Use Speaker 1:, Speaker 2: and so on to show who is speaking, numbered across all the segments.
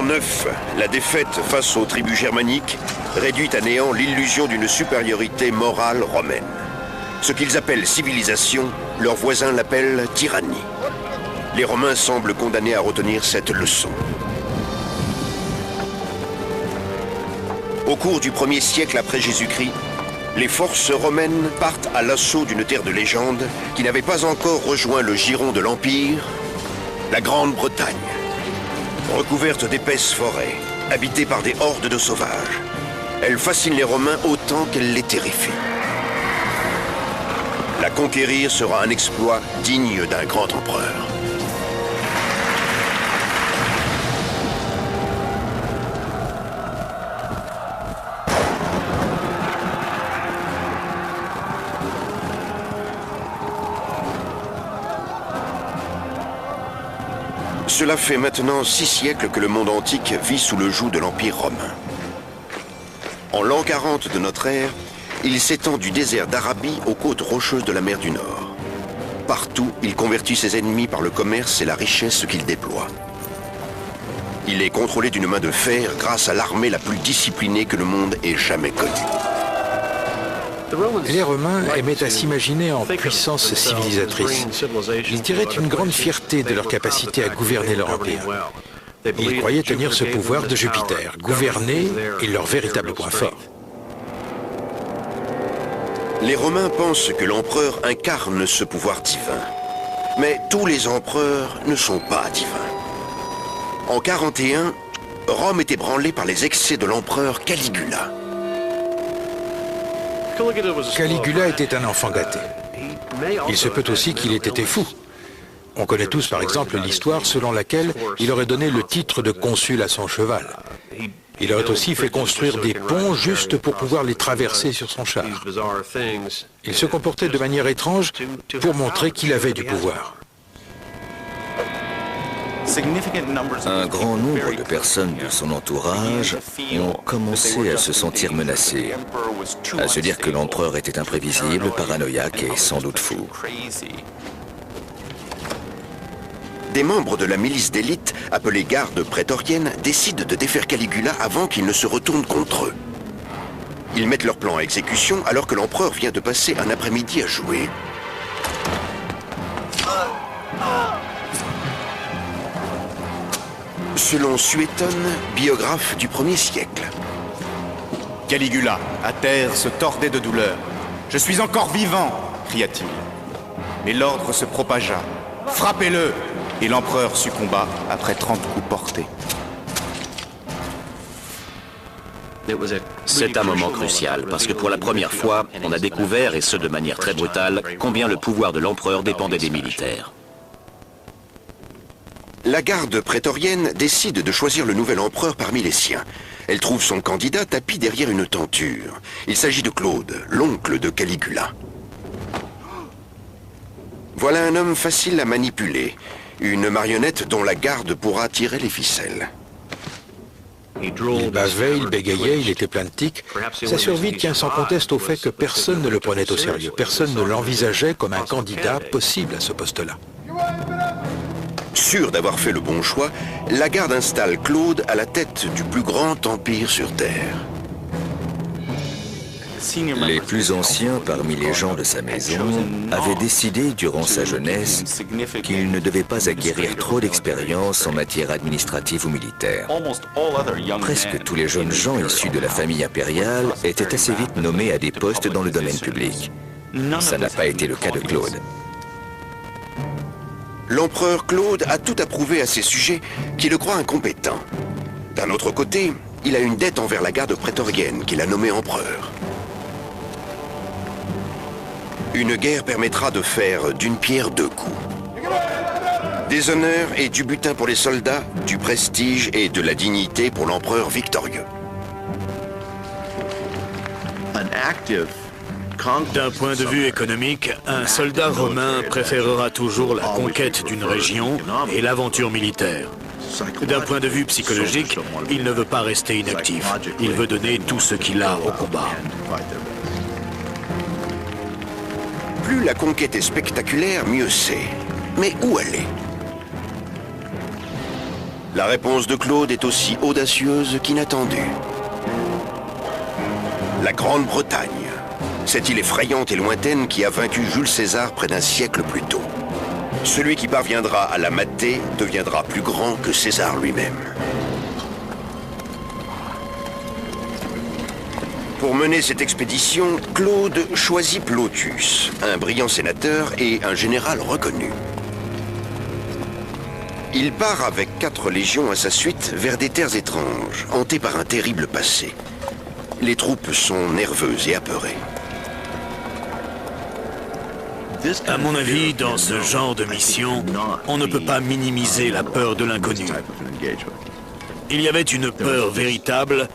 Speaker 1: l'an 9, la défaite face aux tribus germaniques réduit à néant l'illusion d'une supériorité morale romaine. Ce qu'ils appellent civilisation, leurs voisins l'appellent tyrannie. Les Romains semblent condamnés à retenir cette leçon. Au cours du 1er siècle après Jésus-Christ, les forces romaines partent à l'assaut d'une terre de légende qui n'avait pas encore rejoint le giron de l'Empire, la Grande-Bretagne. Recouverte d'épaisses forêts, habitée par des hordes de sauvages, elle fascine les Romains autant qu'elle les terrifie. La conquérir sera un exploit digne d'un grand empereur. Cela fait maintenant 6 siècles que le monde antique vit sous le joug de l'Empire romain. En l'an 40 de notre ère, il s'étend du désert d'Arabie aux côtes rocheuses de la mer du Nord. Partout, il convertit ses ennemis par le commerce et la richesse qu'il déploie. Il est contrôlé d'une main de fer grâce à l'armée la plus disciplinée que le monde ait jamais connue.
Speaker 2: Les Romains aimaient à s'imaginer en puissance civilisatrice. Ils tiraient une grande fierté de leur capacité à gouverner leur empire. Ils croyaient tenir ce pouvoir de Jupiter. Gouverner est leur véritable point fort.
Speaker 1: Les Romains pensent que l'empereur incarne ce pouvoir divin. Mais tous les empereurs ne sont pas divins. En 41, Rome est ébranlée par les excès de l'empereur Caligula.
Speaker 2: Caligula était un enfant gâté. Il se peut aussi qu'il ait été fou. On connaît tous par exemple l'histoire selon laquelle il aurait donné le titre de consul à son cheval. Il aurait aussi fait construire des ponts juste pour pouvoir les traverser sur son char. Il se comportait de manière étrange pour montrer qu'il avait du pouvoir.
Speaker 3: Un grand nombre de personnes de son entourage ont commencé à se sentir menacées, à se dire que l'empereur était imprévisible, paranoïaque et sans doute fou.
Speaker 1: Des membres de la milice d'élite, appelée garde prétorienne, décident de défaire Caligula avant qu'il ne se retourne contre eux. Ils mettent leur plan à exécution alors que l'empereur vient de passer un après-midi à jouer. Selon Suétone, biographe du 1er siècle.
Speaker 4: Caligula, à terre, se tordait de douleur. « Je suis encore vivant !» cria-t-il. Mais l'ordre se propagea. « Frappez-le !» Et l'empereur succomba après 30 coups portés.
Speaker 5: C'est un moment crucial, parce que pour la première fois, on a découvert, et ce de manière très brutale, combien le pouvoir de l'empereur dépendait des militaires.
Speaker 1: La garde prétorienne décide de choisir le nouvel empereur parmi les siens. Elle trouve son candidat tapi derrière une tenture. Il s'agit de Claude, l'oncle de Caligula. Voilà un homme facile à manipuler, une marionnette dont la garde pourra tirer les ficelles.
Speaker 2: Il bavait, il bégayait, il était plein de tics. Sa survie tient sans conteste au fait que personne ne le prenait au sérieux. Personne ne l'envisageait comme un candidat possible à ce poste-là.
Speaker 1: Sûr d'avoir fait le bon choix, la garde installe Claude à la tête du plus grand empire sur Terre.
Speaker 3: Les plus anciens parmi les gens de sa maison avaient décidé durant sa jeunesse qu'il ne devait pas acquérir trop d'expérience en matière administrative ou militaire. Presque tous les jeunes gens issus de la famille impériale étaient assez vite nommés à des postes dans le domaine public. Ça n'a pas été le cas de Claude.
Speaker 1: L'empereur Claude a tout approuvé à ses sujets qui le croient incompétent. D'un autre côté, il a une dette envers la garde prétorienne qu'il a nommé empereur. Une guerre permettra de faire d'une pierre deux coups. Des honneurs et du butin pour les soldats, du prestige et de la dignité pour l'empereur victorieux.
Speaker 6: D'un point de vue économique, un soldat romain préférera toujours la conquête d'une région et l'aventure militaire. D'un point de vue psychologique, il ne veut pas rester inactif. Il veut donner tout ce qu'il a au combat.
Speaker 1: Plus la conquête est spectaculaire, mieux c'est. Mais où aller? La réponse de Claude est aussi audacieuse qu'inattendue. La Grande-Bretagne, cette île effrayante et lointaine qui a vaincu Jules César près d'un siècle plus tôt. Celui qui parviendra à la mater deviendra plus grand que César lui-même. Pour mener cette expédition, Claude choisit Plautus, un brillant sénateur et un général reconnu. Il part avec 4 légions à sa suite vers des terres étranges, hantées par un terrible passé. Les troupes sont nerveuses et apeurées.
Speaker 6: À mon avis, dans ce genre de mission, on ne peut pas minimiser la peur de l'inconnu. Il y avait une peur véritable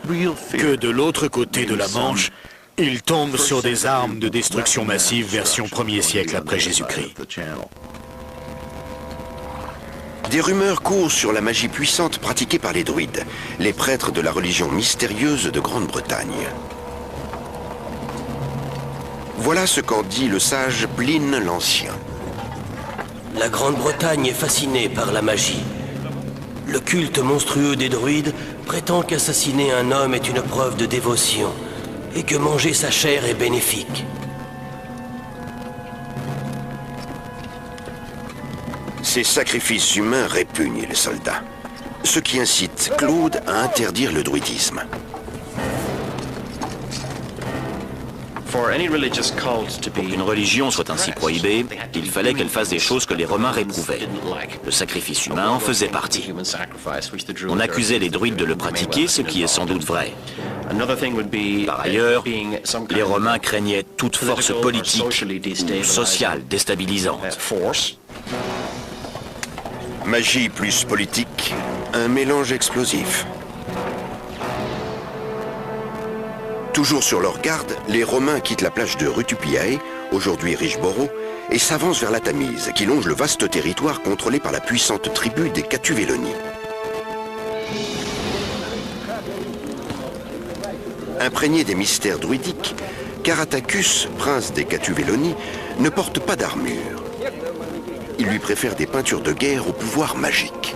Speaker 6: que de l'autre côté de la Manche, ils tombent sur des armes de destruction massive version 1er siècle après Jésus-Christ.
Speaker 1: Des rumeurs courent sur la magie puissante pratiquée par les druides, les prêtres de la religion mystérieuse de Grande-Bretagne. Voilà ce qu'en dit le sage Pline l'Ancien.
Speaker 7: La Grande-Bretagne est fascinée par la magie. Le culte monstrueux des druides prétend qu'assassiner un homme est une preuve de dévotion et que manger sa chair est bénéfique.
Speaker 1: Ces sacrifices humains répugnent les soldats, ce qui incite Claude à interdire le druidisme.
Speaker 5: Pour qu'une religion soit ainsi prohibée, il fallait qu'elle fasse des choses que les Romains réprouvaient. Le sacrifice humain en faisait partie. On accusait les druides de le pratiquer, ce qui est sans doute vrai. Par ailleurs, les Romains craignaient toute force politique ou sociale déstabilisante.
Speaker 1: Magie plus politique, un mélange explosif. Toujours sur leur garde, les Romains quittent la plage de Rutupiae, aujourd'hui Richboro, et s'avancent vers la Tamise, qui longe le vaste territoire contrôlé par la puissante tribu des Catuvelloni. Imprégné des mystères druidiques, Caratacus, prince des Catuvelloni, ne porte pas d'armure. Il lui préfère des peintures de guerre au pouvoir magique.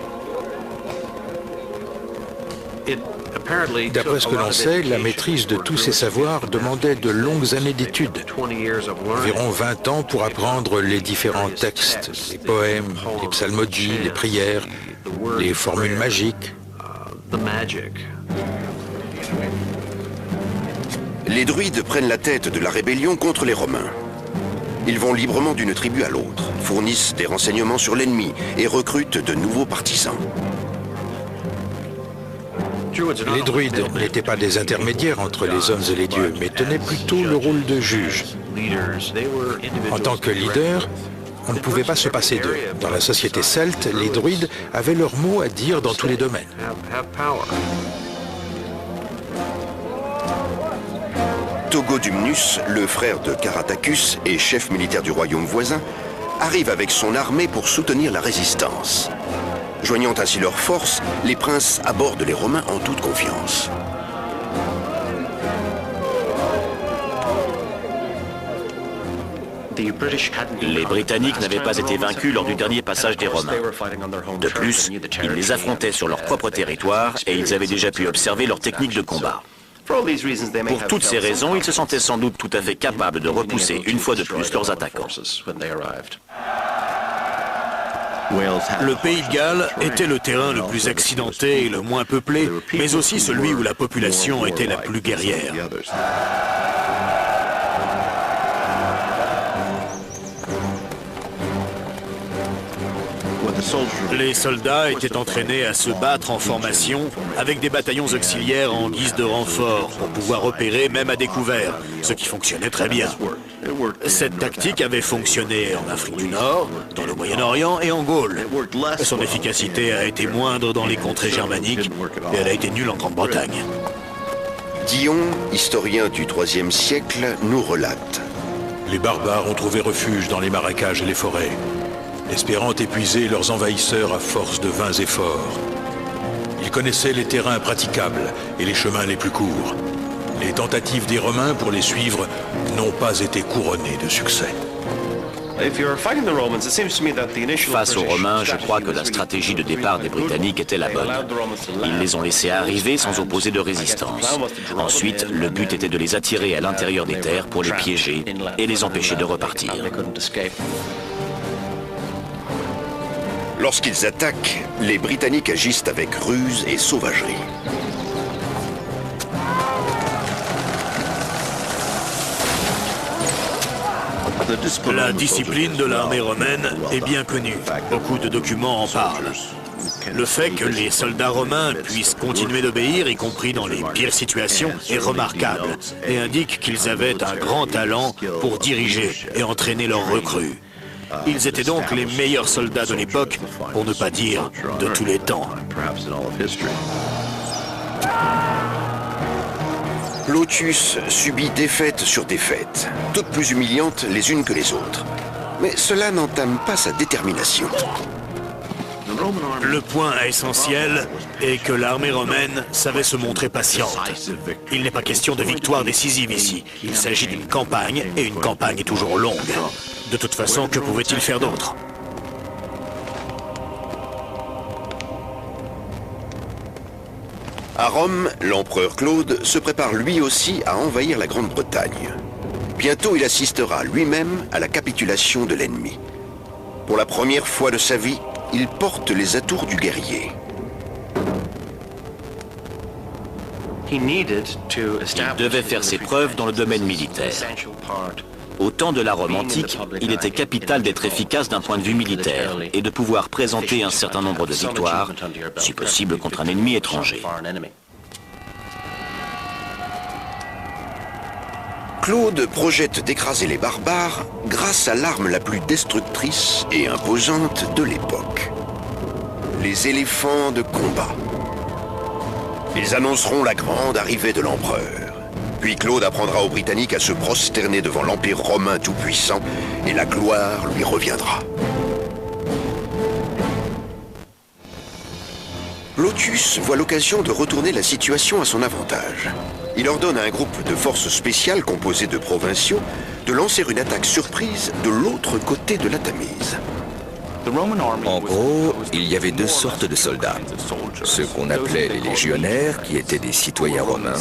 Speaker 2: D'après ce que l'on sait, la maîtrise de tous ces savoirs demandait de longues années d'études. Environ 20 ans pour apprendre les différents textes, les poèmes, les psalmodies, les prières, les formules magiques.
Speaker 1: Les druides prennent la tête de la rébellion contre les Romains. Ils vont librement d'une tribu à l'autre, fournissent des renseignements sur l'ennemi et recrutent de nouveaux partisans.
Speaker 2: Les druides n'étaient pas des intermédiaires entre les hommes et les dieux, mais tenaient plutôt le rôle de juge. En tant que leader, on ne pouvait pas se passer d'eux. Dans la société celte, les druides avaient leur mot à dire dans tous les domaines.
Speaker 1: Togodumnus, le frère de Caratacus et chef militaire du royaume voisin, arrive avec son armée pour soutenir la résistance. Joignant ainsi leurs forces, les princes abordent les Romains en toute confiance.
Speaker 5: Les Britanniques n'avaient pas été vaincus lors du dernier passage des Romains. De plus, ils les affrontaient sur leur propre territoire et ils avaient déjà pu observer leur technique de combat. Pour toutes ces raisons, ils se sentaient sans doute tout à fait capables de repousser une fois de plus leurs attaquants.
Speaker 6: Le Pays de Galles était le terrain le plus accidenté et le moins peuplé, mais aussi celui où la population était la plus guerrière. Les soldats étaient entraînés à se battre en formation avec des bataillons auxiliaires en guise de renfort pour pouvoir opérer même à découvert, ce qui fonctionnait très bien. Cette tactique avait fonctionné en Afrique du Nord, dans le Moyen-Orient et en Gaule. Son efficacité a été moindre dans les contrées germaniques et elle a été nulle en Grande-Bretagne.
Speaker 1: Dion, historien du IIIe siècle, nous relate.
Speaker 8: Les barbares ont trouvé refuge dans les marécages et les forêts, espérant épuiser leurs envahisseurs à force de vains efforts. Ils connaissaient les terrains praticables et les chemins les plus courts. Les tentatives des Romains pour les suivre n'ont pas été couronnées de succès.
Speaker 5: Face aux Romains, je crois que la stratégie de départ des Britanniques était la bonne. Ils les ont laissés arriver sans opposer de résistance. Ensuite, le but était de les attirer à l'intérieur des terres pour les piéger et les empêcher de repartir.
Speaker 1: Lorsqu'ils attaquent, les Britanniques agissent avec ruse et sauvagerie.
Speaker 6: La discipline de l'armée romaine est bien connue. Beaucoup de documents en parlent. Le fait que les soldats romains puissent continuer d'obéir, y compris dans les pires situations, est remarquable et indique qu'ils avaient un grand talent pour diriger et entraîner leurs recrues. Ils étaient donc les meilleurs soldats de l'époque, pour ne pas dire de tous les temps.
Speaker 1: Plautius subit défaite sur défaite, toutes plus humiliantes les unes que les autres. Mais cela n'entame pas sa détermination.
Speaker 6: Le point essentiel est que l'armée romaine savait se montrer patiente. Il n'est pas question de victoire décisive ici. Il s'agit d'une campagne, et une campagne est toujours longue. De toute façon, que pouvait-il faire d'autre?
Speaker 1: À Rome, l'empereur Claude se prépare lui aussi à envahir la Grande-Bretagne. Bientôt, il assistera lui-même à la capitulation de l'ennemi. Pour la première fois de sa vie, il porte les atours du guerrier.
Speaker 5: Il devait faire ses preuves dans le domaine militaire. Au temps de la Rome antique, il était capital d'être efficace d'un point de vue militaire et de pouvoir présenter un certain nombre de victoires, si possible contre un ennemi étranger.
Speaker 1: Claude projette d'écraser les barbares grâce à l'arme la plus destructrice et imposante de l'époque. Les éléphants de combat. Ils annonceront la grande arrivée de l'empereur. Puis Claude apprendra aux Britanniques à se prosterner devant l'Empire romain tout-puissant et la gloire lui reviendra. Plautius voit l'occasion de retourner la situation à son avantage. Il ordonne à un groupe de forces spéciales composé de provinciaux de lancer une attaque surprise de l'autre côté de la Tamise.
Speaker 3: En gros, il y avait deux sortes de soldats. Ceux qu'on appelait les légionnaires, qui étaient des citoyens romains,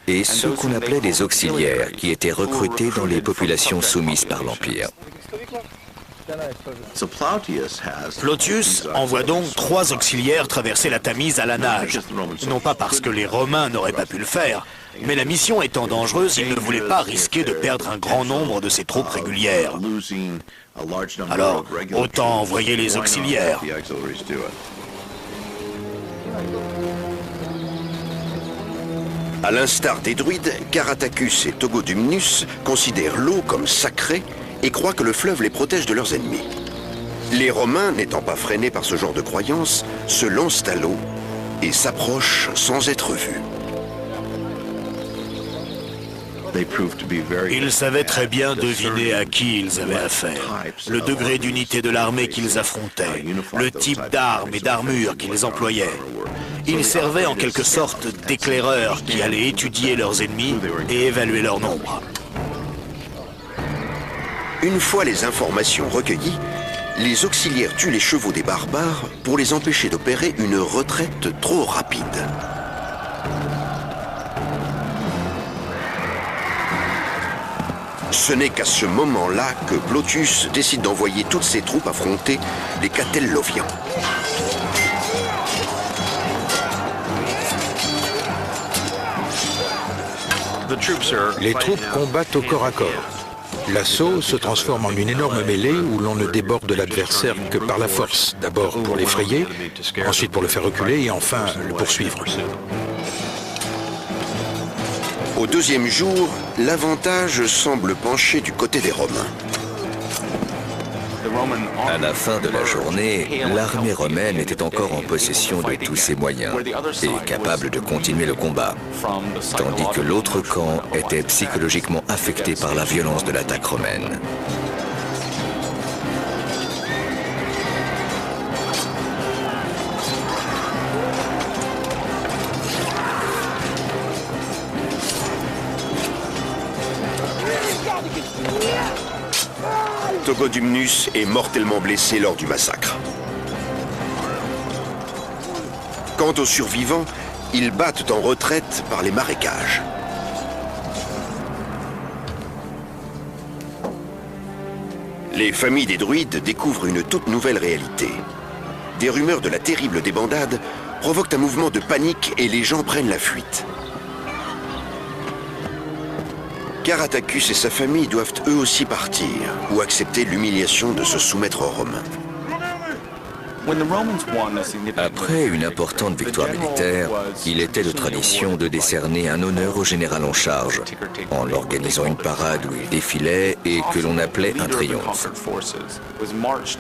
Speaker 3: et ceux qu'on appelait des auxiliaires, qui étaient recrutés dans les populations soumises par l'Empire.
Speaker 6: Plautius envoie donc 3 auxiliaires traverser la Tamise à la nage. Non pas parce que les Romains n'auraient pas pu le faire, mais la mission étant dangereuse, il ne voulait pas risquer de perdre un grand nombre de ses troupes régulières. Alors, autant envoyer les auxiliaires.
Speaker 1: À l'instar des druides, Caratacus et Togoduminus considèrent l'eau comme sacrée et croient que le fleuve les protège de leurs ennemis. Les Romains, n'étant pas freinés par ce genre de croyances, se lancent à l'eau et s'approchent sans être vus.
Speaker 6: Ils savaient très bien deviner à qui ils avaient affaire, le degré d'unité de l'armée qu'ils affrontaient, le type d'armes et d'armures qu'ils employaient. Ils servaient en quelque sorte d'éclaireurs qui allaient étudier leurs ennemis et évaluer leur nombre.
Speaker 1: Une fois les informations recueillies, les auxiliaires tuent les chevaux des barbares pour les empêcher d'opérer une retraite trop rapide. Ce n'est qu'à ce moment-là que Plautius décide d'envoyer toutes ses troupes affronter les Catelloviens.
Speaker 2: Les troupes combattent au corps à corps. L'assaut se transforme en une énorme mêlée où l'on ne déborde l'adversaire que par la force. D'abord pour l'effrayer, ensuite pour le faire reculer et enfin le poursuivre.
Speaker 1: Au deuxième jour, l'avantage semble pencher du côté des Romains.
Speaker 3: À la fin de la journée, l'armée romaine était encore en possession de tous ses moyens et capable de continuer le combat, tandis que l'autre camp était psychologiquement affecté par la violence de l'attaque romaine.
Speaker 1: Togodumnus est mortellement blessé lors du massacre. Quant aux survivants, ils battent en retraite par les marécages. Les familles des druides découvrent une toute nouvelle réalité. Des rumeurs de la terrible débandade provoquent un mouvement de panique et les gens prennent la fuite. Caratacus et sa famille doivent eux aussi partir ou accepter l'humiliation de se soumettre aux Romains.
Speaker 3: Après une importante victoire militaire, il était de tradition de décerner un honneur au général en charge, en l'organisant une parade où il défilait et que l'on appelait un triomphe.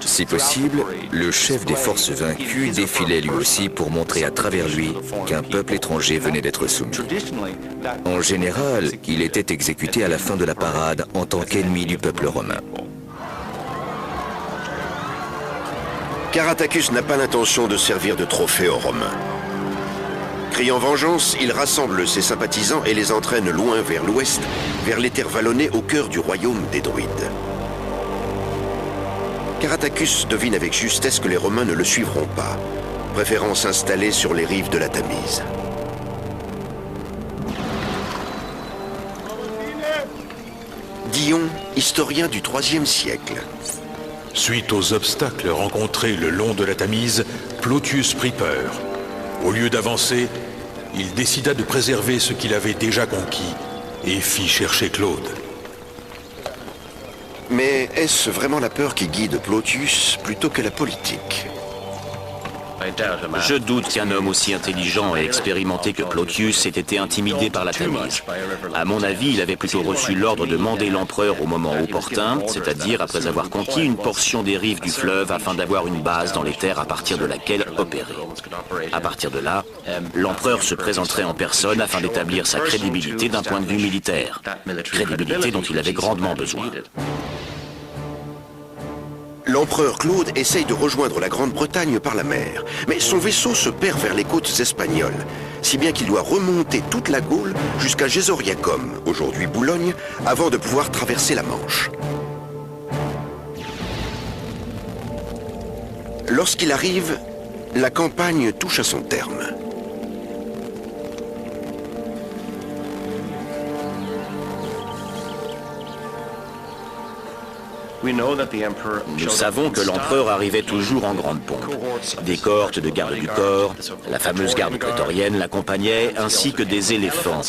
Speaker 3: Si possible, le chef des forces vaincues défilait lui aussi pour montrer à travers lui qu'un peuple étranger venait d'être soumis. En général, il était exécuté à la fin de la parade en tant qu'ennemi du peuple romain.
Speaker 1: Caratacus n'a pas l'intention de servir de trophée aux Romains. Criant vengeance, il rassemble ses sympathisants et les entraîne loin vers l'ouest, vers les terres vallonnées au cœur du royaume des druides. Caratacus devine avec justesse que les Romains ne le suivront pas, préférant s'installer sur les rives de la Tamise. Dion, historien du IIIe siècle.
Speaker 8: Suite aux obstacles rencontrés le long de la Tamise, Plautius prit peur. Au lieu d'avancer, il décida de préserver ce qu'il avait déjà conquis et fit chercher Claude.
Speaker 1: Mais est-ce vraiment la peur qui guide Plautius plutôt que la politique?
Speaker 5: Je doute qu'un homme aussi intelligent et expérimenté que Plautius ait été intimidé par la Tamise. À mon avis, il avait plutôt reçu l'ordre de mander l'empereur au moment opportun, c'est-à-dire après avoir conquis une portion des rives du fleuve afin d'avoir une base dans les terres à partir de laquelle opérer. À partir de là, l'empereur se présenterait en personne afin d'établir sa crédibilité d'un point de vue militaire, crédibilité dont il avait grandement besoin.
Speaker 1: L'empereur Claude essaye de rejoindre la Grande-Bretagne par la mer, mais son vaisseau se perd vers les côtes espagnoles, si bien qu'il doit remonter toute la Gaule jusqu'à Gésoriacum, aujourd'hui Boulogne, avant de pouvoir traverser la Manche. Lorsqu'il arrive, la campagne touche à son terme.
Speaker 5: Nous savons que l'empereur arrivait toujours en grande pompe. Des cohortes de gardes du corps, la fameuse garde prétorienne l'accompagnait, ainsi que des éléphants.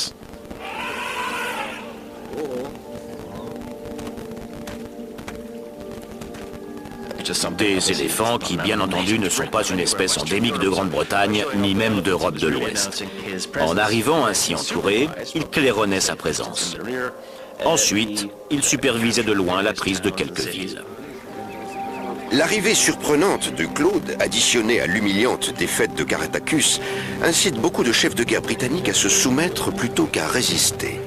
Speaker 5: Des éléphants qui, bien entendu, ne sont pas une espèce endémique de Grande-Bretagne, ni même d'Europe de l'Ouest. En arrivant ainsi entouré, il claironnait sa présence. Ensuite, il supervisait de loin la prise de quelques villes.
Speaker 1: L'arrivée surprenante de Claude, additionnée à l'humiliante défaite de Caratacus, incite beaucoup de chefs de guerre britanniques à se soumettre plutôt qu'à résister.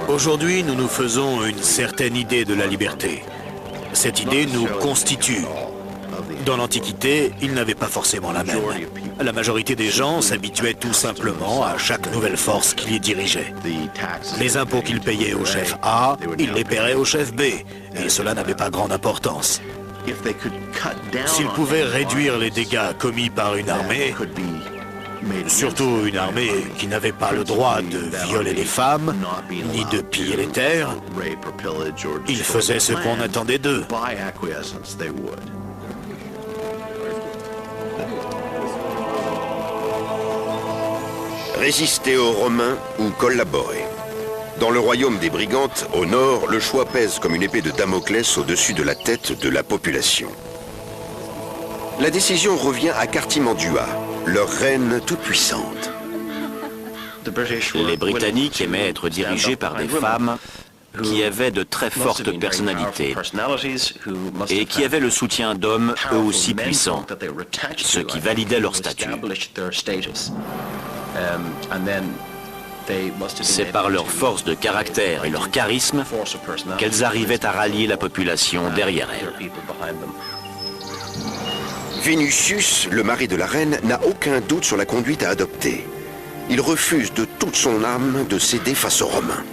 Speaker 6: Aujourd'hui, nous nous faisons une certaine idée de la liberté. Cette idée nous constitue. Dans l'Antiquité, ils n'avaient pas forcément la même. La majorité des gens s'habituaient tout simplement à chaque nouvelle force qui les dirigeait. Les impôts qu'ils payaient au chef A, ils les paieraient au chef B, et cela n'avait pas grande importance. S'ils pouvaient réduire les dégâts commis par une armée, surtout une armée qui n'avait pas le droit de violer les femmes, ni de piller les terres, ils faisaient ce qu'on attendait d'eux.
Speaker 1: Résister aux Romains ou collaborer. Dans le royaume des Brigantes, au nord, le choix pèse comme une épée de Damoclès au-dessus de la tête de la population. La décision revient à Cartimandua, leur reine toute-puissante.
Speaker 5: Les Britanniques aimaient être dirigés par des femmes qui avaient de très fortes personnalités et qui avaient le soutien d'hommes eux aussi puissants, ce qui validait leur statut. C'est par leur force de caractère et leur charisme qu'elles arrivaient à rallier la population derrière elles.
Speaker 1: Vénusius, le mari de la reine, n'a aucun doute sur la conduite à adopter. Il refuse de toute son âme de céder face aux Romains.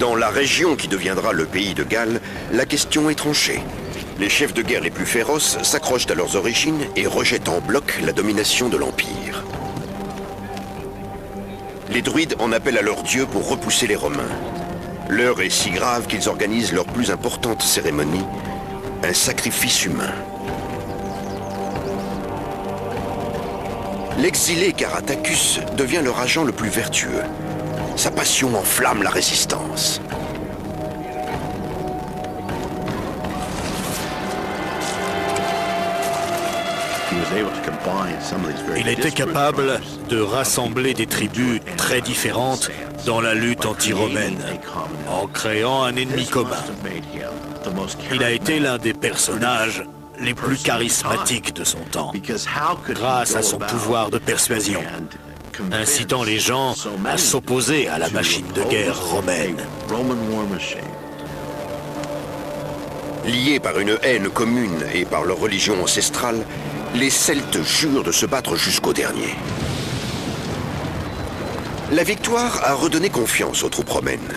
Speaker 1: Dans la région qui deviendra le pays de Galles, la question est tranchée. Les chefs de guerre les plus féroces s'accrochent à leurs origines et rejettent en bloc la domination de l'Empire. Les druides en appellent à leur dieu pour repousser les Romains. L'heure est si grave qu'ils organisent leur plus importante cérémonie, un sacrifice humain. L'exilé Caratacus devient leur agent le plus vertueux. Sa passion enflamme la résistance.
Speaker 6: Il était capable de rassembler des tribus très différentes dans la lutte anti-romaine, en créant un ennemi commun. Il a été l'un des personnages les plus charismatiques de son temps, grâce à son pouvoir de persuasion, incitant les gens à s'opposer à la machine de guerre romaine.
Speaker 1: Liés par une haine commune et par leur religion ancestrale, les Celtes jurent de se battre jusqu'au dernier. La victoire a redonné confiance aux troupes romaines.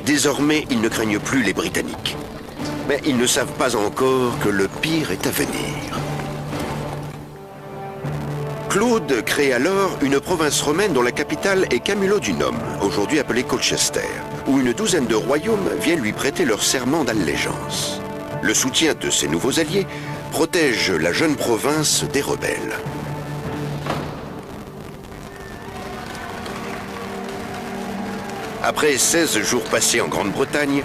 Speaker 1: Désormais, ils ne craignent plus les Britanniques. Mais ils ne savent pas encore que le pire est à venir. Claude crée alors une province romaine dont la capitale est Camulodunum, aujourd'hui appelée Colchester, où une douzaine de royaumes viennent lui prêter leur serment d'allégeance. Le soutien de ses nouveaux alliés protège la jeune province des rebelles. Après 16 jours passés en Grande-Bretagne,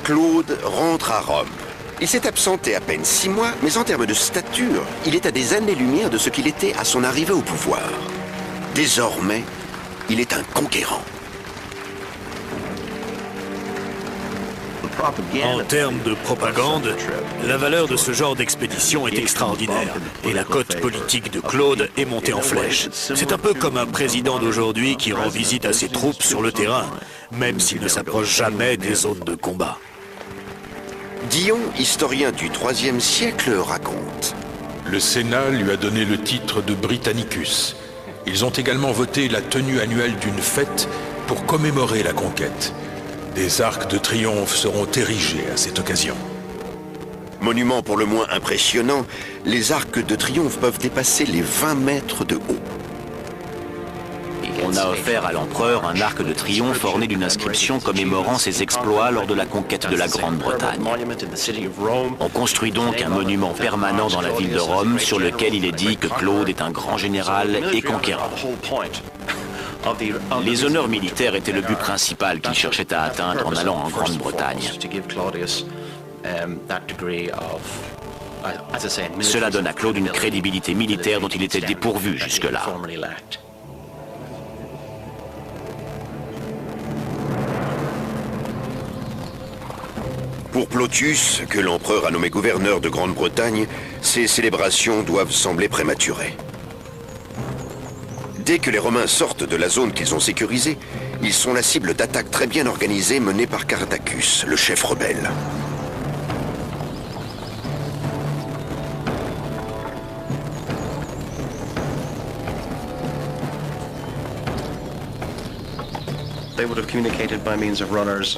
Speaker 1: Claude rentre à Rome. Il s'est absenté à peine 6 mois, mais en termes de stature, il est à des années-lumière de ce qu'il était à son arrivée au pouvoir. Désormais, il est un conquérant.
Speaker 6: En termes de propagande, la valeur de ce genre d'expédition est extraordinaire et la cote politique de Claude est montée en flèche. C'est un peu comme un président d'aujourd'hui qui rend visite à ses troupes sur le terrain, même s'il ne s'approche jamais des zones de combat.
Speaker 1: Dion, historien du IIIe siècle, raconte.
Speaker 8: Le Sénat lui a donné le titre de Britannicus. Ils ont également voté la tenue annuelle d'une fête pour commémorer la conquête. Des arcs de triomphe seront érigés à cette occasion.
Speaker 1: Monument pour le moins impressionnant, les arcs de triomphe peuvent dépasser les 20 mètres de haut.
Speaker 5: On a offert à l'empereur un arc de triomphe orné d'une inscription commémorant ses exploits lors de la conquête de la Grande-Bretagne. On construit donc un monument permanent dans la ville de Rome sur lequel il est dit que Claude est un grand général et conquérant. Les honneurs militaires étaient le but principal qu'il cherchait à atteindre en allant en Grande-Bretagne. Cela donne à Claude une crédibilité militaire dont il était dépourvu jusque-là.
Speaker 1: Pour Plautius, que l'empereur a nommé gouverneur de Grande-Bretagne, ces célébrations doivent sembler prématurées. Dès que les Romains sortent de la zone qu'ils ont sécurisée, ils sont la cible d'attaques très bien organisées menées par Caratacus, le chef rebelle.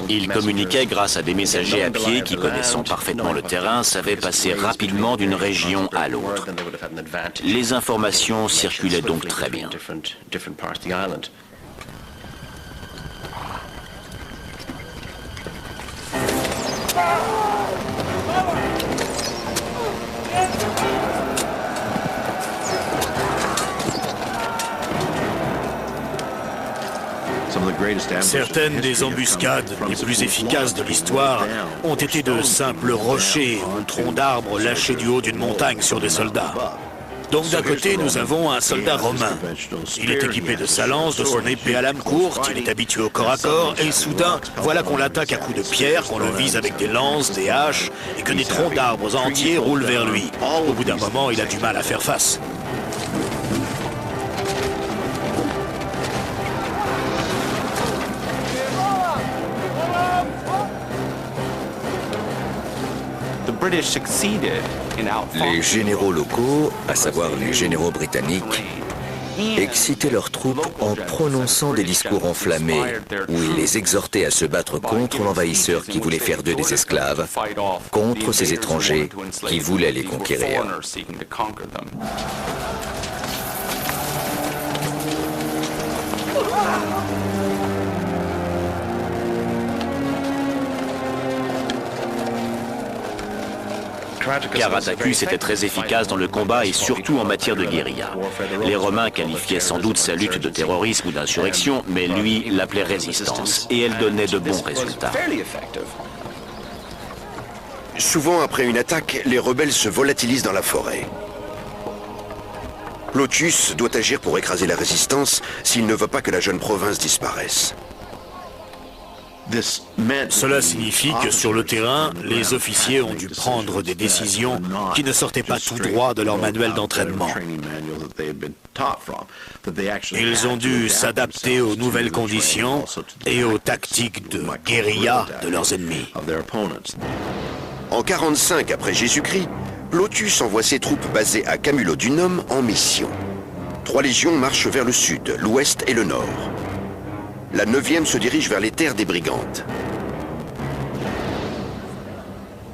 Speaker 5: Ils communiquaient grâce à des messagers à pied qui, connaissant parfaitement le terrain, savaient passer rapidement d'une région à l'autre. Les informations circulaient donc très bien.
Speaker 6: Certaines des embuscades les plus efficaces de l'histoire ont été de simples rochers ou troncs d'arbres lâchés du haut d'une montagne sur des soldats. Donc d'un côté, nous avons un soldat romain. Il est équipé de sa lance, de son épée à lame courte, il est habitué au corps à corps, et soudain, voilà qu'on l'attaque à coups de pierre, qu'on le vise avec des lances, des haches, et que des troncs d'arbres entiers roulent vers lui. Au bout d'un moment, il a du mal à faire face.
Speaker 3: Les généraux locaux, à savoir les généraux britanniques, excitaient leurs troupes en prononçant des discours enflammés où il les exhortait à se battre contre l'envahisseur qui voulait faire d'eux des esclaves, contre ces étrangers qui voulaient les conquérir.
Speaker 5: Caratacus était très efficace dans le combat et surtout en matière de guérilla. Les Romains qualifiaient sans doute sa lutte de terrorisme ou d'insurrection, mais lui l'appelait résistance, et elle donnait de bons résultats.
Speaker 1: Souvent, après une attaque, les rebelles se volatilisent dans la forêt. Plautius doit agir pour écraser la résistance s'il ne veut pas que la jeune province disparaisse.
Speaker 6: Cela signifie que sur le terrain, les officiers ont dû prendre des décisions qui ne sortaient pas tout droit de leur manuel d'entraînement. Ils ont dû s'adapter aux nouvelles conditions et aux tactiques de guérilla de leurs ennemis.
Speaker 1: En 45 après Jésus-Christ, Plautius envoie ses troupes basées à Camulodunum en mission. 3 légions marchent vers le sud, l'ouest et le nord. La 9e se dirige vers les terres des Brigantes.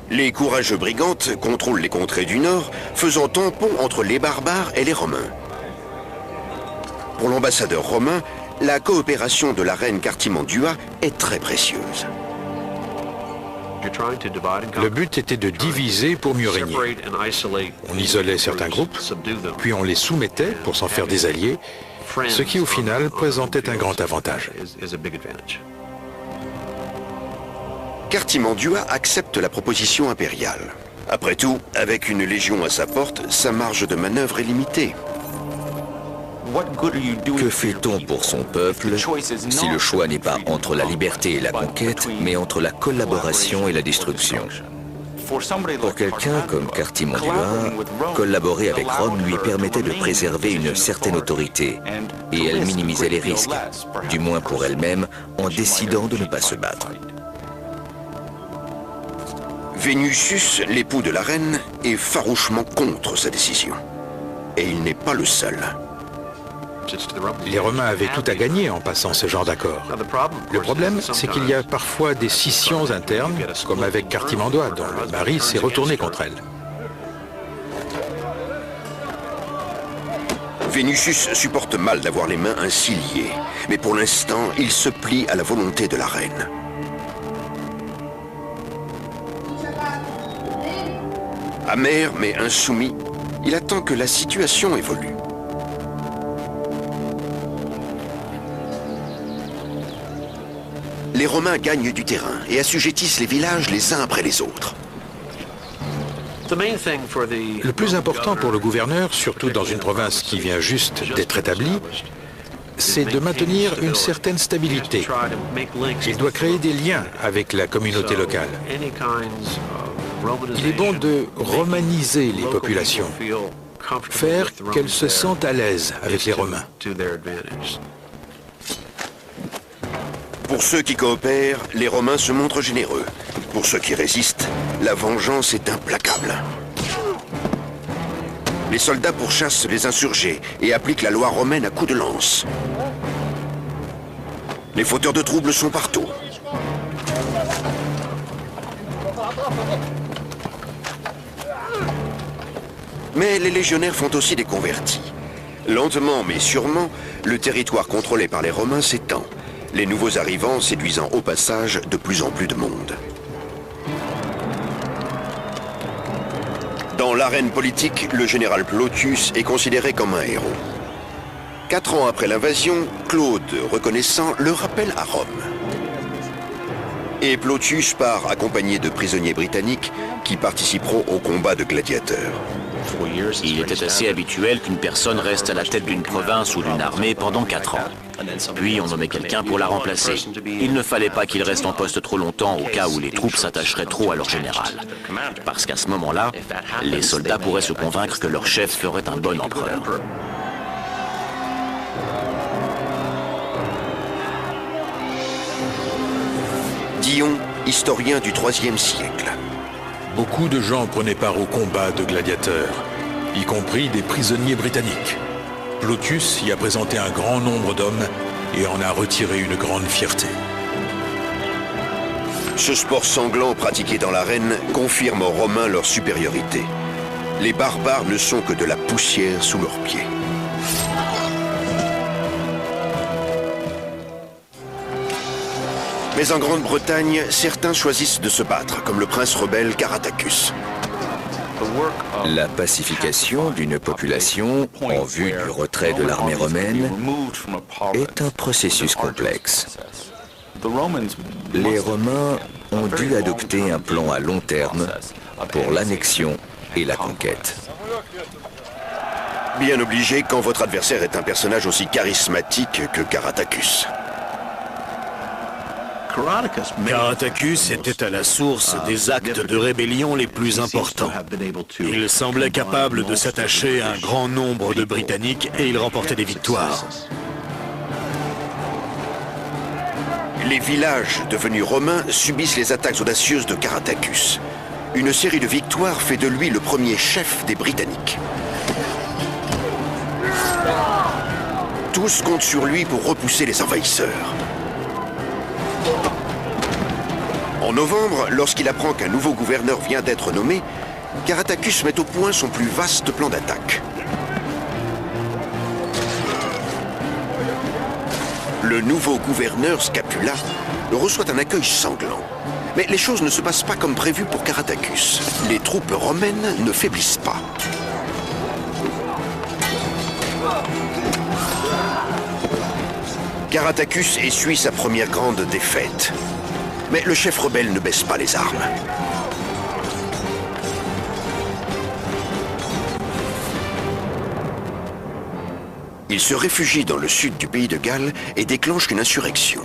Speaker 1: Les courageux Brigantes contrôlent les contrées du nord, faisant tampon entre les barbares et les Romains. Pour l'ambassadeur romain, la coopération de la reine Cartimandua est très précieuse.
Speaker 2: Le but était de diviser pour mieux régner. On isolait certains groupes, puis on les soumettait pour s'en faire des alliés, ce qui au final présentait un grand avantage.
Speaker 1: Cartimandua accepte la proposition impériale. Après tout, avec une légion à sa porte, sa marge de manœuvre est limitée.
Speaker 3: Que fait-on pour son peuple si le choix n'est pas entre la liberté et la conquête, mais entre la collaboration et la destruction? Pour quelqu'un comme Cartimandua, collaborer avec Rome lui permettait de préserver une certaine autorité, et elle minimisait les risques, du moins pour elle-même, en décidant de ne pas se battre.
Speaker 1: Vénusius, l'époux de la reine, est farouchement contre sa décision. Et il n'est pas le seul.
Speaker 2: Les Romains avaient tout à gagner en passant ce genre d'accord. Le problème, c'est qu'il y a parfois des scissions internes, comme avec Cartimandua, dont le mari s'est retourné contre elle.
Speaker 1: Vénusius supporte mal d'avoir les mains ainsi liées, mais pour l'instant, il se plie à la volonté de la reine. Amer mais insoumis, il attend que la situation évolue. Les Romains gagnent du terrain et assujettissent les villages les uns après les autres.
Speaker 2: Le plus important pour le gouverneur, surtout dans une province qui vient juste d'être établie, c'est de maintenir une certaine stabilité. Il doit créer des liens avec la communauté locale. Il est bon de romaniser les populations, faire qu'elles se sentent à l'aise avec les Romains.
Speaker 1: Pour ceux qui coopèrent, les Romains se montrent généreux. Pour ceux qui résistent, la vengeance est implacable. Les soldats pourchassent les insurgés et appliquent la loi romaine à coups de lance. Les fauteurs de troubles sont partout. Mais les légionnaires font aussi des convertis. Lentement mais sûrement, le territoire contrôlé par les Romains s'étend, les nouveaux arrivants séduisant au passage de plus en plus de monde. Dans l'arène politique, le général Plautius est considéré comme un héros. 4 ans après l'invasion, Claude, reconnaissant, le rappelle à Rome. Et Plautius part accompagné de prisonniers britanniques qui participeront au combat de gladiateurs.
Speaker 5: Il était assez habituel qu'une personne reste à la tête d'une province ou d'une armée pendant 4 ans. Puis on nommait quelqu'un pour la remplacer. Il ne fallait pas qu'il reste en poste trop longtemps au cas où les troupes s'attacheraient trop à leur général. Parce qu'à ce moment-là, les soldats pourraient se convaincre que leur chef ferait un bon empereur.
Speaker 1: Dion, historien du IIIe siècle.
Speaker 8: Beaucoup de gens prenaient part au combat de gladiateurs, y compris des prisonniers britanniques. Plautius y a présenté un grand nombre d'hommes et en a retiré une grande fierté.
Speaker 1: Ce sport sanglant pratiqué dans l'arène confirme aux Romains leur supériorité. Les barbares ne sont que de la poussière sous leurs pieds. Mais en Grande-Bretagne, certains choisissent de se battre, comme le prince rebelle Caratacus.
Speaker 3: La pacification d'une population en vue du retrait de l'armée romaine est un processus complexe. Les Romains ont dû adopter un plan à long terme pour l'annexion et la conquête.
Speaker 1: Bien obligé quand votre adversaire est un personnage aussi charismatique que Caratacus.
Speaker 6: Caratacus était à la source des actes de rébellion les plus importants. Il semblait capable de s'attacher à un grand nombre de Britanniques et il remportait des victoires.
Speaker 1: Les villages devenus romains subissent les attaques audacieuses de Caratacus. Une série de victoires fait de lui le premier chef des Britanniques. Tous comptent sur lui pour repousser les envahisseurs. En novembre, lorsqu'il apprend qu'un nouveau gouverneur vient d'être nommé, Caratacus met au point son plus vaste plan d'attaque. Le nouveau gouverneur Scapula reçoit un accueil sanglant. Mais les choses ne se passent pas comme prévu pour Caratacus. Les troupes romaines ne faiblissent pas. Caratacus essuie sa première grande défaite. Mais le chef rebelle ne baisse pas les armes. Il se réfugie dans le sud du pays de Galles et déclenche une insurrection.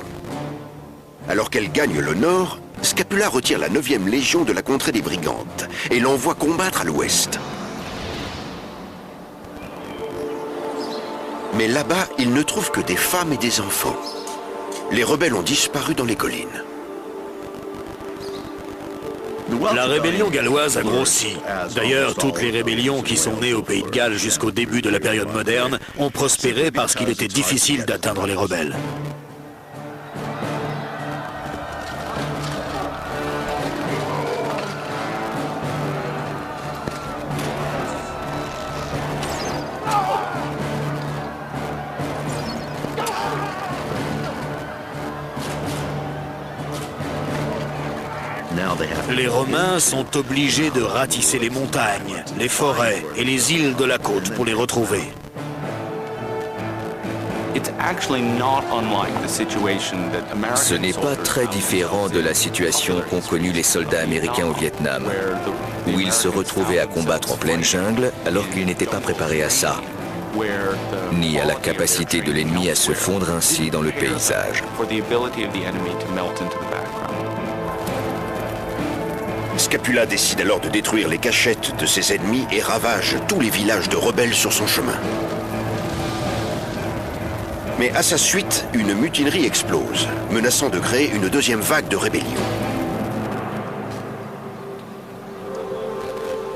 Speaker 1: Alors qu'elle gagne le nord, Scapula retire la 9e légion de la contrée des Brigantes et l'envoie combattre à l'ouest. Mais là-bas, il ne trouve que des femmes et des enfants. Les rebelles ont disparu dans les collines.
Speaker 6: La rébellion galloise a grossi. D'ailleurs, toutes les rébellions qui sont nées au pays de Galles jusqu'au début de la période moderne ont prospéré parce qu'il était difficile d'atteindre les rebelles. Les Romains sont obligés de ratisser les montagnes, les forêts et les îles de la côte pour les retrouver.
Speaker 3: Ce n'est pas très différent de la situation qu'ont connue les soldats américains au Vietnam, où ils se retrouvaient à combattre en pleine jungle alors qu'ils n'étaient pas préparés à ça, ni à la capacité de l'ennemi à se fondre ainsi dans le paysage.
Speaker 1: Scapula décide alors de détruire les cachettes de ses ennemis et ravage tous les villages de rebelles sur son chemin. Mais à sa suite, une mutinerie explose, menaçant de créer une deuxième vague de rébellion.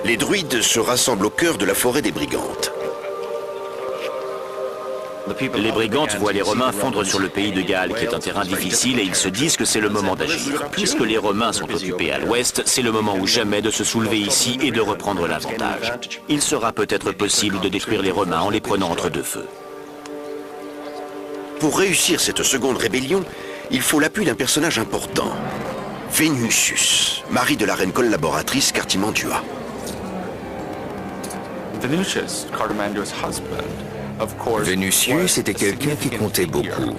Speaker 1: Les druides se rassemblent au cœur de la forêt des Brigantes.
Speaker 5: Les Brigantes voient les Romains fondre sur le pays de Galles, qui est un terrain difficile, et ils se disent que c'est le moment d'agir. Puisque les Romains sont occupés à l'ouest, c'est le moment ou jamais de se soulever ici et de reprendre l'avantage. Il sera peut-être possible de détruire les Romains en les prenant entre deux feux.
Speaker 1: Pour réussir cette seconde rébellion, il faut l'appui d'un personnage important. Venusius, mari de la reine collaboratrice Cartimandua.
Speaker 3: Venusius était quelqu'un qui comptait beaucoup.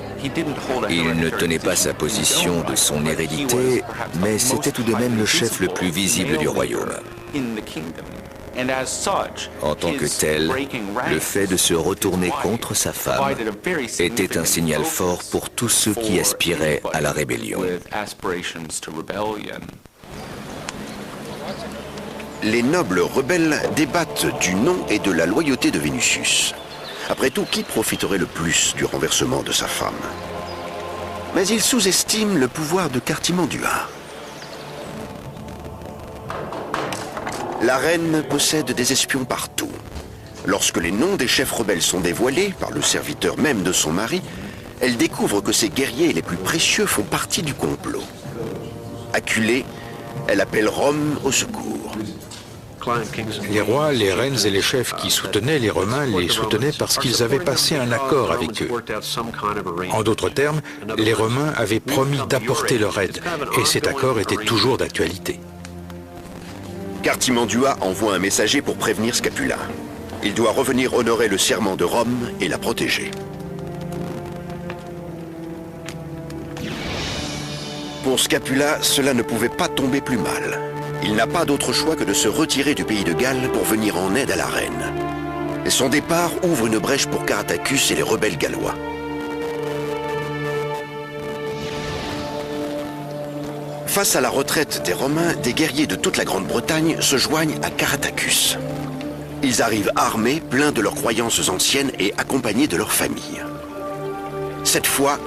Speaker 3: Il ne tenait pas sa position de son hérédité, mais c'était tout de même le chef le plus visible du royaume. En tant que tel, le fait de se retourner contre sa femme était un signal fort pour tous ceux qui aspiraient à la rébellion.
Speaker 1: Les nobles rebelles débattent du nom et de la loyauté de Venusius. Après tout, qui profiterait le plus du renversement de sa femme? Mais ils sous-estiment le pouvoir de Cartimandua. La reine possède des espions partout. Lorsque les noms des chefs rebelles sont dévoilés par le serviteur même de son mari, elle découvre que ses guerriers les plus précieux font partie du complot. Acculée, elle appelle Rome au secours.
Speaker 2: Les rois, les reines et les chefs qui soutenaient les Romains les soutenaient parce qu'ils avaient passé un accord avec eux. En d'autres termes, les Romains avaient promis d'apporter leur aide, et cet accord était toujours d'actualité.
Speaker 1: Cartimandua envoie un messager pour prévenir Scapula. Il doit revenir honorer le serment de Rome et la protéger. Pour Scapula, cela ne pouvait pas tomber plus mal. Il n'a pas d'autre choix que de se retirer du pays de Galles pour venir en aide à la reine. Et son départ ouvre une brèche pour Caratacus et les rebelles gallois. Face à la retraite des Romains, des guerriers de toute la Grande-Bretagne se joignent à Caratacus. Ils arrivent armés, pleins de leurs croyances anciennes et accompagnés de leurs familles. Cette fois,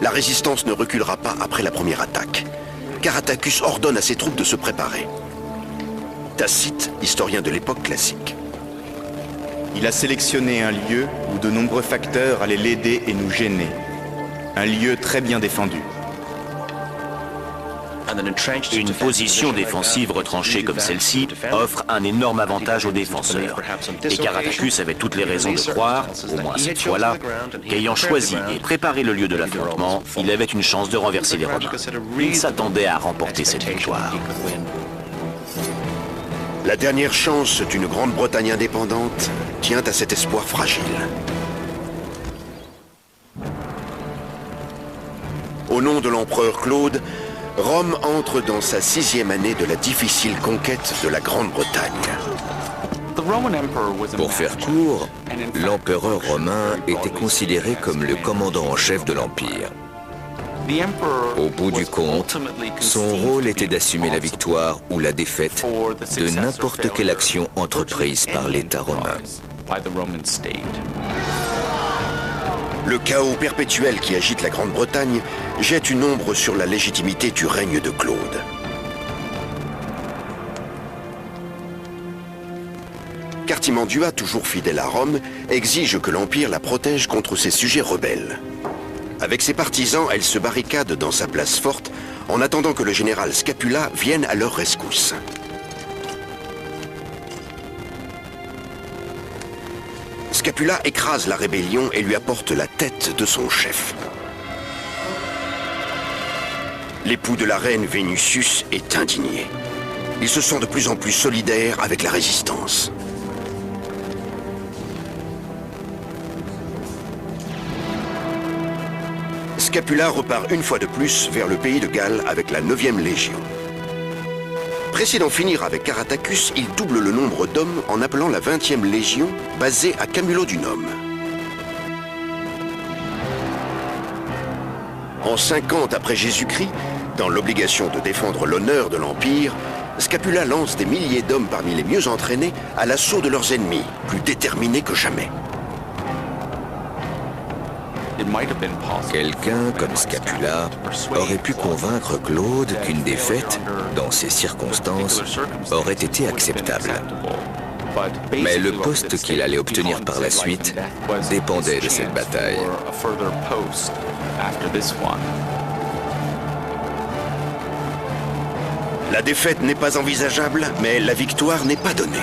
Speaker 1: la résistance ne reculera pas après la première attaque. Caratacus ordonne à ses troupes de se préparer. Tacite, historien de l'époque classique.
Speaker 4: Il a sélectionné un lieu où de nombreux facteurs allaient l'aider et nous gêner. Un lieu très bien défendu.
Speaker 5: Une position défensive retranchée comme celle-ci offre un énorme avantage aux défenseurs. Et Caratacus avait toutes les raisons de croire, au moins cette fois-là, qu'ayant choisi et préparé le lieu de l'affrontement, il avait une chance de renverser les Romains. Il s'attendait à remporter cette victoire.
Speaker 1: La dernière chance d'une Grande-Bretagne indépendante tient à cet espoir fragile. Au nom de l'empereur Claude, Rome entre dans sa 6e année de la difficile conquête de la Grande-Bretagne.
Speaker 3: Pour faire court, l'empereur romain était considéré comme le commandant en chef de l'Empire. Au bout du compte, son rôle était d'assumer la victoire ou la défaite de n'importe quelle action entreprise par l'État romain.
Speaker 1: Le chaos perpétuel qui agite la Grande-Bretagne jette une ombre sur la légitimité du règne de Claude. Cartimandua, toujours fidèle à Rome, exige que l'Empire la protège contre ses sujets rebelles. Avec ses partisans, elle se barricade dans sa place forte en attendant que le général Scapula vienne à leur rescousse. Scapula écrase la rébellion et lui apporte la tête de son chef. L'époux de la reine Vénusius est indigné. Il se sent de plus en plus solidaire avec la résistance. Scapula repart une fois de plus vers le pays de Galles avec la 9e Légion. Pressé d'en finir avec Caratacus, il double le nombre d'hommes en appelant la 20e Légion, basée à Camulodunum. En 50 après Jésus-Christ, dans l'obligation de défendre l'honneur de l'Empire, Scapula lance des milliers d'hommes parmi les mieux entraînés à l'assaut de leurs ennemis, plus déterminés que jamais.
Speaker 3: Quelqu'un comme Scapula aurait pu convaincre Claude qu'une défaite, dans ces circonstances, aurait été acceptable. Mais le poste qu'il allait obtenir par la suite dépendait de cette bataille.
Speaker 1: La défaite n'est pas envisageable, mais la victoire n'est pas donnée.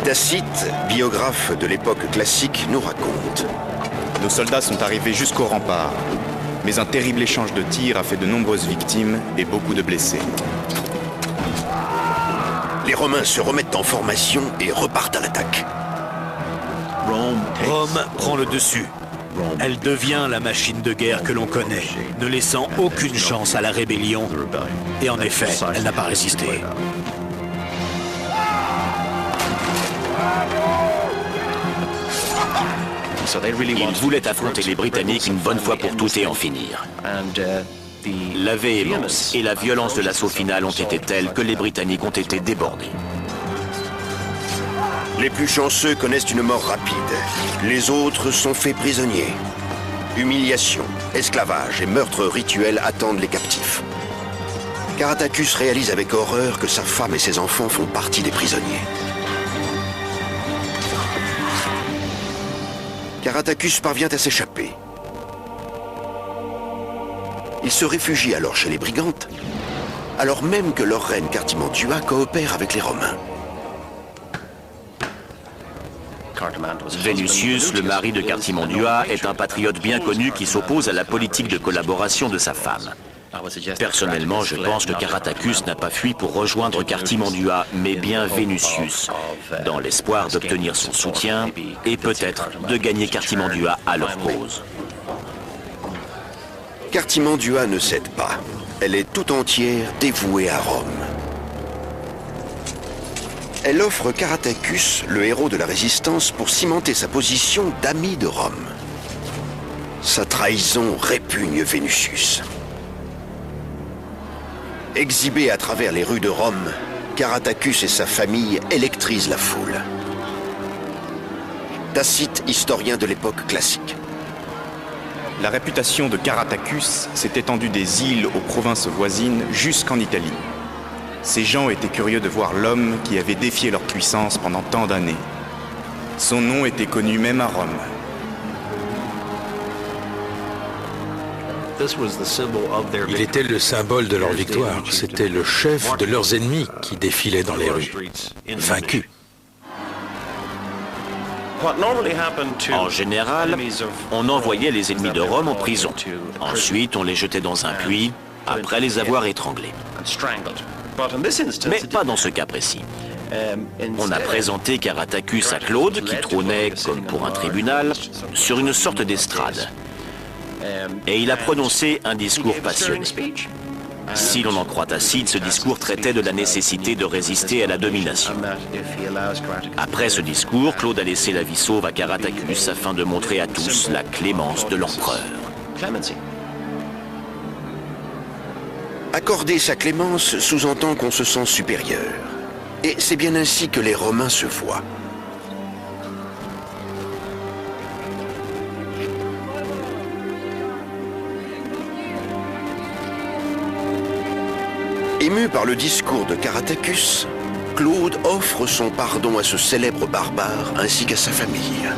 Speaker 1: Tacite, biographe de l'époque classique, nous raconte.
Speaker 4: Nos soldats sont arrivés jusqu'au rempart, mais un terrible échange de tirs a fait de nombreuses victimes et beaucoup de blessés.
Speaker 1: Les Romains se remettent en formation et repartent à l'attaque.
Speaker 6: Rome prend le dessus. Elle devient la machine de guerre que l'on connaît, ne laissant aucune chance à la rébellion. Et en effet, elle n'a pas résisté.
Speaker 5: Ils voulaient affronter les Britanniques une bonne fois pour toutes et en finir. La véhémence et la violence de l'assaut final ont été telles que les Britanniques ont été débordés.
Speaker 1: Les plus chanceux connaissent une mort rapide. Les autres sont faits prisonniers. Humiliation, esclavage et meurtres rituels attendent les captifs. Caratacus réalise avec horreur que sa femme et ses enfants font partie des prisonniers. Caratacus parvient à s'échapper. Il se réfugie alors chez les Brigantes, alors même que leur reine Cartimandua coopère avec les Romains.
Speaker 5: Vénusius, le mari de Cartimandua, est un patriote bien connu qui s'oppose à la politique de collaboration de sa femme. Personnellement, je pense que Caratacus n'a pas fui pour rejoindre Cartimandua, mais bien Vénusius, dans l'espoir d'obtenir son soutien et peut-être de gagner Cartimandua à leur cause.
Speaker 1: Cartimandua ne cède pas. Elle est tout entière dévouée à Rome. Elle offre Caratacus, le héros de la résistance, pour cimenter sa position d'ami de Rome. Sa trahison répugne Vénusius. Exhibé à travers les rues de Rome, Caratacus et sa famille électrisent la foule. Tacite, historien de l'époque classique.
Speaker 4: La réputation de Caratacus s'est étendue des îles aux provinces voisines jusqu'en Italie. Ces gens étaient curieux de voir l'homme qui avait défié leur puissance pendant tant d'années. Son nom était connu même à Rome.
Speaker 2: Il était le symbole de leur victoire. C'était le chef de leurs ennemis qui défilait dans les rues, vaincu.
Speaker 5: En général, on envoyait les ennemis de Rome en prison. Ensuite, on les jetait dans un puits, après les avoir étranglés. Mais pas dans ce cas précis. On a présenté Caratacus à Claude, qui trônait, comme pour un tribunal, sur une sorte d'estrade. Et il a prononcé un discours passionné. Si l'on en croit Tacite, ce discours traitait de la nécessité de résister à la domination. Après ce discours, Claude a laissé la vie sauve à Caratacus afin de montrer à tous la clémence de l'empereur.
Speaker 1: Accorder sa clémence sous-entend qu'on se sent supérieur. Et c'est bien ainsi que les Romains se voient. Ému par le discours de Caratacus, Claude offre son pardon à ce célèbre barbare ainsi qu'à sa famille.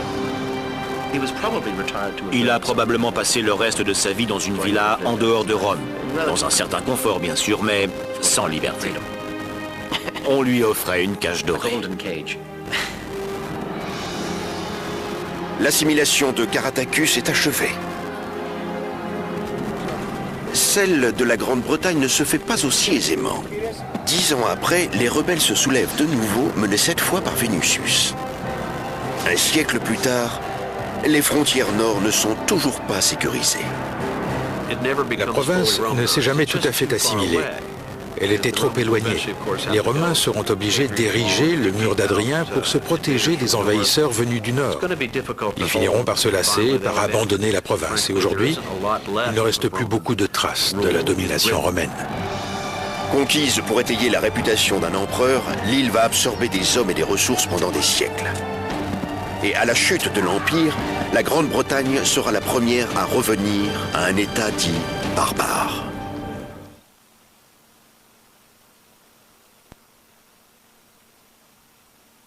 Speaker 5: Il a probablement passé le reste de sa vie dans une villa en dehors de Rome, dans un certain confort bien sûr, mais sans liberté. On lui offrait une cage dorée.
Speaker 1: L'assimilation de Caratacus est achevée. Celle de la Grande-Bretagne ne se fait pas aussi aisément. 10 ans après, les rebelles se soulèvent de nouveau, menés cette fois par Vénusius. Un siècle plus tard, les frontières nord ne sont toujours pas sécurisées.
Speaker 2: La province ne s'est jamais tout à fait assimilée. Elle était trop éloignée. Les Romains seront obligés d'ériger le mur d'Adrien pour se protéger des envahisseurs venus du nord. Ils finiront par se lasser et par abandonner la province. Et aujourd'hui, il ne reste plus beaucoup de traces de la domination romaine.
Speaker 1: Conquise pour étayer la réputation d'un empereur, l'île va absorber des hommes et des ressources pendant des siècles. Et à la chute de l'Empire, la Grande-Bretagne sera la première à revenir à un état dit barbare.